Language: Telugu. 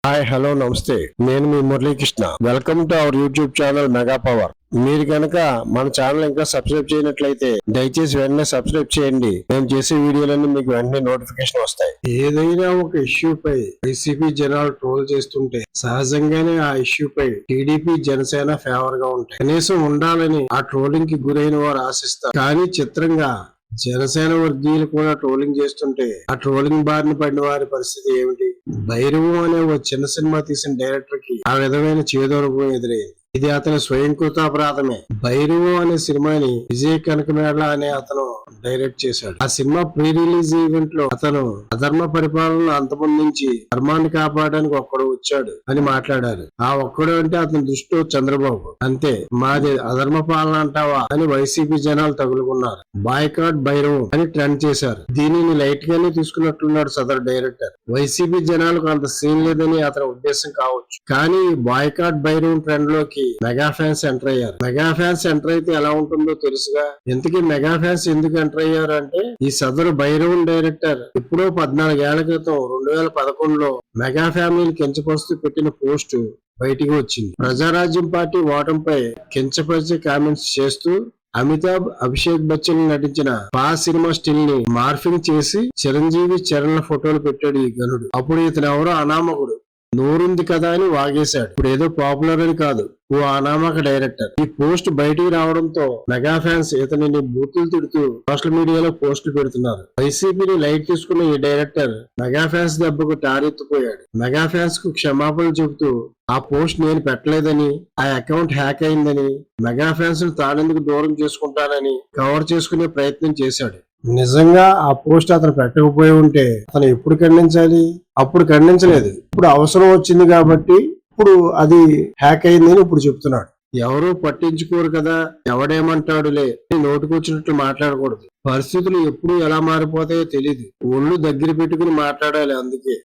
హాయ్ హలో నమస్తే, నేను మీ Muralikrishna. Welcome to our YouTube channel Mega Power. మీరు కనుక మన ఛానల్ ఇంకా సబ్స్క్రైబ్ చేయనట్లయితే దయచేసి వెంటనే సబ్స్క్రైబ్ చేయండి. నేను చేసే వీడియోలన్నీ మీకు వెంటనే నోటిఫికేషన్ వస్తాయి. ఏదైనా ఒక ఇష్యూ పై వైసీపీ జనాలు ట్రోల్ చేస్తుంటే సహజంగానే ఆ ఇష్యూ పై టీడీపీ జనసేన ఫేవర్ గా ఉంటాయి. కనీసం ఉండాలని ఆ ట్రోలింగ్ కి గురైన వారు ఆశిస్తారు. కానీ చిత్రంగా జనసేన వర్గీయులు కూడా ట్రోలింగ్ చేస్తుంటే ఆ ట్రోలింగ్ బారిన పడిన వారి పరిస్థితి ఏమిటి? భైరవం అనే ఓ చిన్న సినిమా తీసిన డైరెక్టర్ కి ఆ విధమైన చేదోనుభవం ఎదురైంది. ఇది అతని స్వయంకృతాపరాధమే. భైరవం అనే సినిమాని విజయ్ కనకమేళ అనే అతను డైరెక్ట్ చేశాడు. ఆ సినిమా ప్రీ రిలీజ్ ఈవెంట్ లో అతను అధర్మ పరిపాలన అంతమొందించి ధర్మాన్ని కాపాడడానికి ఒక్కడు వచ్చాడు అని మాట్లాడారు. ఆ ఒక్కడు అంటే అతని దృష్టిలో చంద్రబాబు. అంతే, మాది అధర్మ పాలన అంటావా అని వైసీపీ జనాలు తగులుకున్నారు. బాయ్కాట్ భైరవం అని ట్రెండ్ చేశారు. దీనిని లైట్ గానే తీసుకున్నట్లున్నాడు సదరు డైరెక్టర్. వైసీపీ జనాలకు అంత సీన్ లేదని అతని ఉద్దేశం కావచ్చు. కానీ బాయ్కాట్ భైరవం ట్రెండ్ లోకి మెగా ఫ్యాన్స్ ఎంటర్ అయ్యారు. మెగా ఫ్యాన్స్ ఎంటర్ అయితే ఎలా ఉంటుందో తెలుసుగా. ఇంతకీ మెగా ఫ్యాన్స్ ఎందుకు ఎంటర్ అయ్యారు అంటే, ఈ సదరు భైరవం డైరెక్టర్ ఎప్పుడో 14 ఏళ్ల క్రితం 2011లో మెగా ఫ్యామిలీని కించపరుస్తూ పెట్టిన పోస్ట్ బయటికి వచ్చింది. ప్రజారాజ్యం పార్టీ ఓటమిపై కించపరిచే కామెంట్స్ చేస్తూ అమితాబ్, అభిషేక్ బచ్చన్ నటించిన పా సినిమా స్టిల్ ని మార్ఫింగ్ చేసి చిరంజీవి, చరణ్ ఫోటోలు పెట్టాడు ఈ గనుడు. అప్పుడు ఇతను ఎవరో అనామకుడు, నోరుంది కదా అని వాగేశాడు. ఇప్పుడు ఏదో పాపులర్ అని కాదు, ఓ అనామక డైరెక్టర్. ఈ పోస్ట్ బయటికి రావడంతో మెగా ఫ్యాన్స్ ఇతనిని బూతులు తిడుతూ సోషల్ మీడియాలో పోస్టులు పెడుతున్నారు. వైసీపీని లైట్ తీసుకున్న ఈ డైరెక్టర్ మెగా ఫ్యాన్స్ దెబ్బకు టారెత్తిపోయాడు. మెగా ఫ్యాన్స్ కు క్షమాపణలు చెబుతూ ఆ పోస్ట్ నేను పెట్టలేదని, ఆ అకౌంట్ హ్యాక్ అయిందని, మెగా ఫ్యాన్స్ ను తానెందుకు దూరం చేసుకుంటానని కవర్ చేసుకునే ప్రయత్నం చేశాడు. నిజంగా ఆ పోస్ట్ అతను పెట్టకపోయి ఉంటే అతను ఎప్పుడు ఖండించాలి? అప్పుడు ఖండించలేదు. ఇప్పుడు అవసరం వచ్చింది కాబట్టి ఇప్పుడు అది హ్యాక్ అయిందని ఇప్పుడు చెప్తున్నాడు. ఎవరు పట్టించుకోరు కదా, ఎవడేమంటాడులే నోటుకొచ్చినట్లు మాట్లాడకూడదు. పరిస్థితులు ఎప్పుడు ఎలా మారిపోతాయో తెలియదు. ఒళ్ళు దగ్గర పెట్టుకుని మాట్లాడాలి. అందుకే